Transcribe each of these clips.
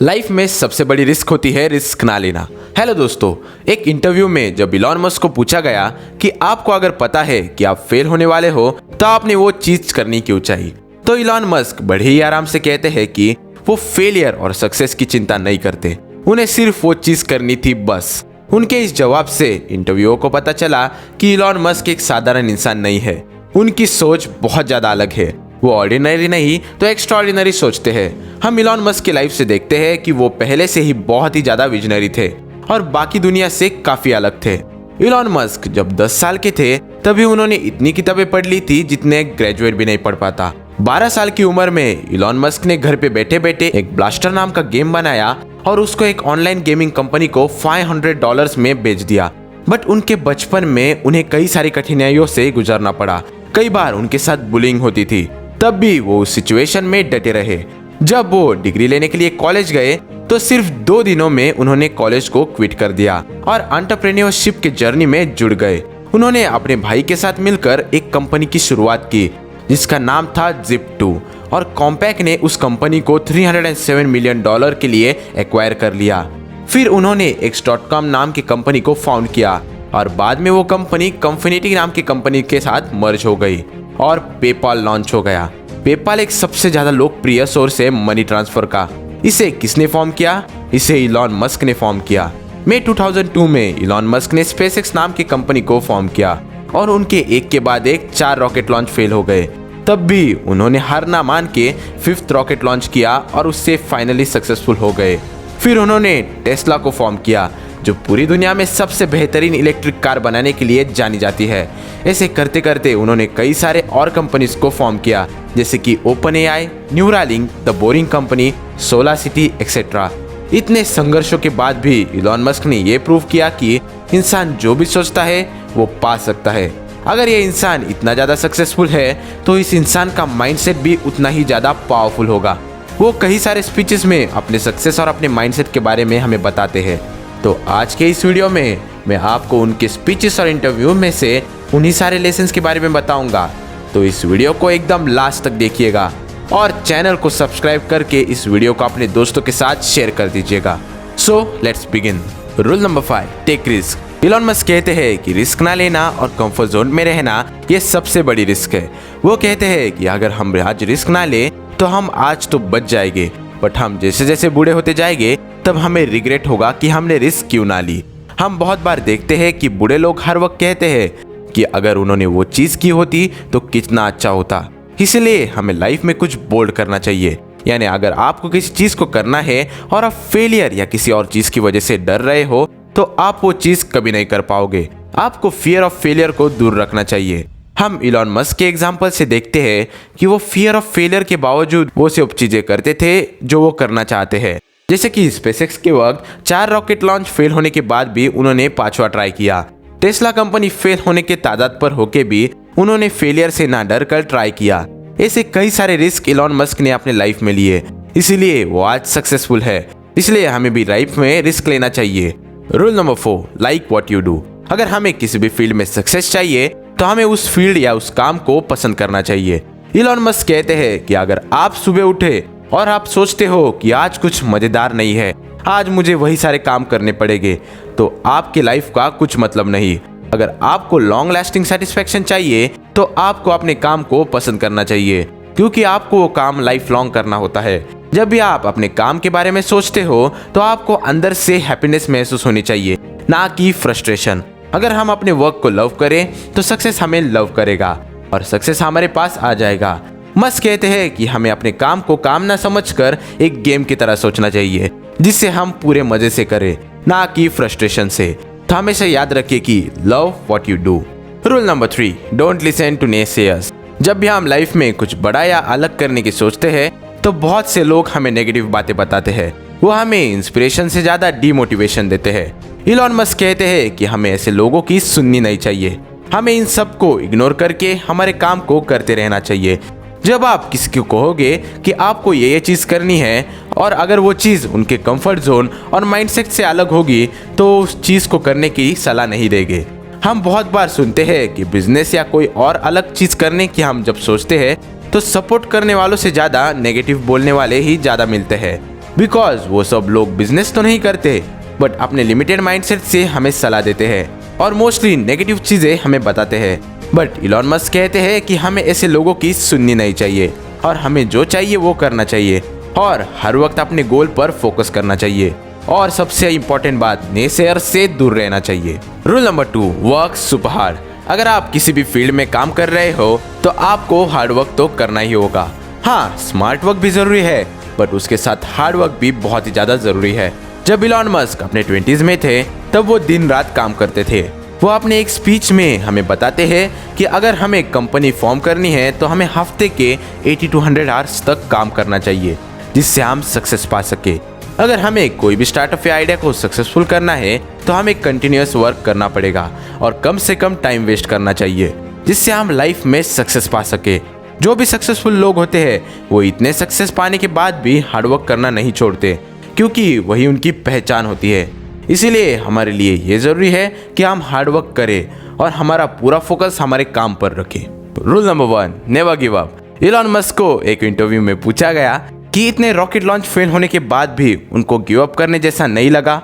Life में सबसे बड़ी रिस्क होती है रिस्क ना लेना। हेलो दोस्तों, एक इंटरव्यू में जब इलॉन मस्क को पूछा गया कि आपको अगर पता है कि आप फेल होने वाले हो तो आपने वो चीज करनी क्यों चाहिए, तो इलॉन मस्क बड़े ही आराम से कहते हैं कि वो फेलियर और सक्सेस की चिंता नहीं करते, उन्हें सिर्फ वो चीज करनी थी बस। उनके इस जवाब से इंटरव्यूअर को पता चला कि इलॉन मस्क एक साधारण इंसान नहीं है, उनकी सोच बहुत ज्यादा अलग है। वो ऑर्डिनरी नहीं तो एक्स्ट्राऑर्डिनरी सोचते हैं। हम इलॉन मस्क की लाइफ से देखते हैं कि वो पहले से ही बहुत ही ज्यादा विजनरी थे और बाकी दुनिया से काफी अलग थे। इलॉन मस्क जब 10 साल के थे तभी उन्होंने इतनी किताबें पढ़ ली थी जितने ग्रेजुएट भी नहीं पढ़ पाता। 12 साल की उम्र में इलॉन मस्क ने घर पे बैठे बैठे एक ब्लास्टर नाम का गेम बनाया और उसको एक ऑनलाइन गेमिंग कंपनी को $500 में बेच दिया। बट उनके बचपन में उन्हें कई सारी कठिनाइयों से गुजरना पड़ा। कई बार उनके साथ बुलिंग होती थी, तब भी वो उस सिचुएशन में डटे रहे। जब वो डिग्री लेने के लिए कॉलेज गए तो सिर्फ 2 दिनों में उन्होंने कॉलेज को क्विट कर दिया और एंटरप्रेन्योरशिप के जर्नी में जुड़ गए। उन्होंने अपने भाई के साथ मिलकर एक कंपनी की शुरुआत की जिसका नाम था Zip2 और कॉम्पैक ने उस कंपनी को $307 मिलियन के लिए एक्वायर कर लिया। फिर उन्होंने X.com नाम की कंपनी को फाउंड किया और बाद में वो कंपनी कंफिनिटी नाम की कंपनी के साथ मर्ज हो गई और पेपाल लॉन्च हो गया। पेपाल एक सबसे ज्यादा लोकप्रिय सोर्स है मनी ट्रांसफर का। इसे किसने फॉर्म किया? इसे इलॉन मस्क ने फॉर्म किया। मई 2002 में इलॉन मस्क ने स्पेसएक्स नाम की कंपनी को फॉर्म किया और उनके एक के बाद एक 4 रॉकेट लॉन्च फेल हो गए। तब भी उन्होंने हार ना मान के 5th रॉकेट लॉन्च किया और उससे फाइनली सक्सेसफुल हो गए। फिर उन्होंने टेस्ला को फॉर्म किया जो पूरी दुनिया में सबसे बेहतरीन इलेक्ट्रिक कार बनाने के लिए जानी जाती है। ऐसे करते करते उन्होंने कई सारे और कंपनीज को फॉर्म किया जैसे कि OpenAI, Neuralink, the boring company, SolarCity etcetera. इतने संघर्षों के बाद भी इलॉन मस्क ने ये प्रूव किया कि इंसान जो भी सोचता है वो पा सकता है। अगर ये इंसान इतना ज़्यादा सक्सेसफुल है तो इस इंसान का माइंडसेट भी उतना ही ज़्यादा पावरफुल होगा। वो कई सारे स्पीचेस में अपने सक्सेस और अपने माइंडसेट के बारे में हमें बताते हैं। तो आज के इस वीडियो में मैं आपको उनके स्पीचेस और इंटरव्यू में से उन्हीं सारे लेसन्स के बारे में बताऊंगा। तो इस वीडियो को एकदम लास्ट तक देखिएगा और चैनल को सब्सक्राइब करके इस वीडियो को अपने दोस्तों के साथ शेयर कर दीजिएगा। So let's begin. Rule number 5, take risk. Elon Musk कहते हैं कि रिस्क ना लेना और कंफर्ट जोन में रहना ये सबसे बड़ी रिस्क है। वो कहते हैं कि अगर हम आज रिस्क ना ले तो हम आज तो बच जाएंगे, बट हम जैसे जैसे बूढ़े होते जाएंगे तब हमें रिग्रेट होगा कि हमने रिस्क क्यों ना ली। हम बहुत बार देखते हैं कि बूढ़े लोग हर वक्त कहते हैं कि अगर उन्होंने वो चीज की होती तो कितना अच्छा होता। इसलिए हमें लाइफ में कुछ बोल्ड करना चाहिए। यानी अगर आपको किसी चीज को करना है और आप फेलियर या किसी और चीज की वजह से डर रहे हो तो आप वो चीज कभी नहीं कर पाओगे। आपको फियर ऑफ फेलियर को दूर रखना चाहिए। हम इलॉन मस्क के एग्जाम्पल से देखते हैं कि वो फियर ऑफ फेलियर के बावजूद वो सब चीजें करते थे जो वो करना चाहते हैं। जैसे कि स्पेसएक्स के वक्त 4 रॉकेट लॉन्च फेल होने के बाद भी उन्होंने 5वां ट्राई किया। टेस्ला कंपनी फेल होने के तादाद पर होके भी उन्होंने फेलियर से ना डर कर ट्राई किया। ऐसे कई सारे रिस्क इलॉन मस्क ने अपने लाइफ में लिए, इसीलिए वो आज सक्सेसफुल है। इसलिए हमें भी लाइफ में रिस्क लेना चाहिए। Rule number 4, like what you do. अगर हमें किसी भी फील्ड में सक्सेस चाहिए तो हमें उस फील्ड या उस काम को पसंद करना चाहिए। इलॉन मस्क कहते हैं कि अगर आप सुबह उठे और आप सोचते हो कि आज कुछ मजेदार नहीं है, आज मुझे वही सारे काम करने पड़ेंगे, तो आपकी लाइफ का कुछ मतलब नहीं। अगर आपको लॉन्ग लास्टिंग सेटिस्फेक्शन चाहिए तो आपको अपने काम को पसंद करना चाहिए, क्योंकि आपको वो काम लाइफ लॉन्ग करना होता है। जब भी आप अपने काम के बारे में सोचते हो तो आपको अंदर से हैप्पीनेस महसूस होनी चाहिए, ना कि फ्रस्ट्रेशन। अगर हम अपने वर्क को लव करें तो सक्सेस हमें लव करेगा और सक्सेस हमारे पास आ जाएगा। मस्क कहते हैं कि हमें अपने काम को काम ना समझकर एक गेम की तरह सोचना चाहिए जिससे हम पूरे मजे से करें, ना कि फ्रस्ट्रेशन से। तो हमेशा याद रखिए कि love what you do. Rule number 3, don't listen to naysayers. जब भी हम लाइफ में कुछ बड़ा या अलग करने की सोचते हैं तो बहुत से लोग हमें नेगेटिव बातें बताते हैं। वो हमें इंस्पिरेशन से ज्यादा डीमोटिवेशन देते हैं। इलॉन मस्क कहते हैं कि हमें ऐसे लोगों की सुननी नहीं चाहिए। हमें इन सब को इग्नोर करके हमारे काम को करते रहना चाहिए। जब आप किसी को कहोगे कि आपको ये चीज़ करनी है और अगर वो चीज़ उनके कंफर्ट जोन और माइंडसेट से अलग होगी तो उस चीज़ को करने की सलाह नहीं देंगे। हम बहुत बार सुनते हैं कि बिजनेस या कोई और अलग चीज़ करने की हम जब सोचते हैं तो सपोर्ट करने वालों से ज़्यादा नेगेटिव बोलने वाले ही ज़्यादा मिलते हैं। बिकॉज वो सब लोग बिजनेस तो नहीं करते बट अपने लिमिटेड माइंडसेट से हमें सलाह देते हैं और मोस्टली नेगेटिव चीजें हमें बताते हैं। बट इलॉन मस्क कहते हैं कि हमें ऐसे लोगों की सुननी नहीं चाहिए और हमें जो चाहिए वो करना चाहिए और हर वक्त अपने गोल पर फोकस करना चाहिए और सबसे इम्पोर्टेंट बात, नेसेयर से दूर रहना चाहिए। Rule number 2, work super hard. अगर आप किसी भी फील्ड में काम कर रहे हो तो आपको हार्ड वर्क तो करना ही होगा। हाँ, स्मार्ट वर्क भी जरूरी है बट उसके साथ हार्ड वर्क भी बहुत ही ज्यादा जरूरी है। जब इलॉन मस्क अपने 20s में थे तब वो दिन रात काम करते थे। वो अपने एक स्पीच में हमें बताते हैं कि अगर हमें कंपनी फॉर्म करनी है तो हमें हफ्ते के 80 to 100 आवर्स तक काम करना चाहिए जिससे हम सक्सेस पा सके। अगर हमें कोई भी स्टार्टअप या आइडिया को सक्सेसफुल करना है तो हमें कंटिन्यूअस वर्क करना पड़ेगा और कम से कम टाइम वेस्ट करना चाहिए जिससे हम लाइफ में सक्सेस पा सके। जो भी सक्सेसफुल लोग होते हैं वो इतने सक्सेस पाने के बाद भी हार्डवर्क करना नहीं छोड़ते क्योंकि वही उनकी पहचान होती है। इसीलिए हमारे लिए ये जरूरी है कि हम हार्डवर्क करें और हमारा पूरा फोकस हमारे काम पर रखें। Rule number 1, never give up. Elon Musk को एक इंटरव्यू में पूछा गया कि इतने रॉकेट लॉन्च फेल होने के बाद भी उनको गिव अप करने जैसा नहीं लगा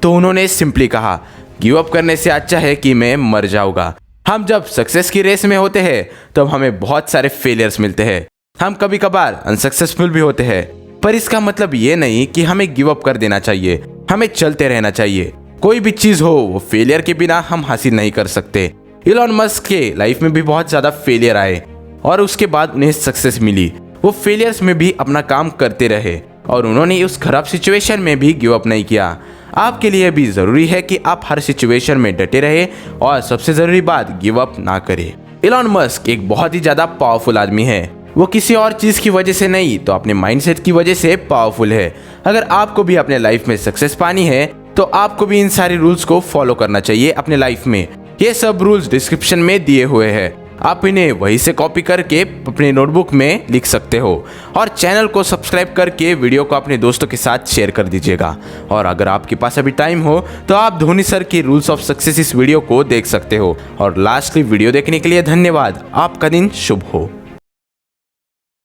तो उन्होंने सिंपली कहा, गिव अप करने से अच्छा है कि मैं मर जाऊंगा। हम जब सक्सेस की रेस में होते हैं तब हमें बहुत सारे फेलियर्स मिलते हैं। हम कभी कभार अनसक्सेसफुल भी होते हैं पर इसका मतलब ये नहीं कि हमें गिव अप कर देना चाहिए। हमें चलते रहना चाहिए। कोई भी चीज हो वो फेलियर के बिना हम हासिल नहीं कर सकते। इलॉन मस्क के लाइफ में भी बहुत ज्यादा फेलियर आए और उसके बाद उन्हें सक्सेस मिली। वो फेलियर्स में भी अपना काम करते रहे और उन्होंने उस खराब सिचुएशन में भी गिव अप नहीं किया। आपके लिए भी जरूरी है कि आप हर सिचुएशन में डटे रहे और सबसे जरूरी बात, गिव अप ना करें। इलॉन मस्क एक बहुत ही ज्यादा पावरफुल आदमी है। वो किसी और चीज की वजह से नहीं तो अपने माइंडसेट की वजह से पावरफुल है। अगर आपको भी अपने लाइफ में सक्सेस पानी है तो आपको भी इन सारे रूल्स को फॉलो करना चाहिए अपने लाइफ में। ये सब रूल्स डिस्क्रिप्शन में दिए हुए हैं, आप इन्हें वहीं से कॉपी करके अपने नोटबुक में लिख सकते हो और चैनल को सब्सक्राइब करके वीडियो को अपने दोस्तों के साथ शेयर कर दीजिएगा। और अगर आपके पास अभी टाइम हो तो आप धोनी सर की रूल्स ऑफ सक्सेस इस वीडियो को देख सकते हो। और लास्टली वीडियो देखने के लिए धन्यवाद। आपका दिन शुभ हो।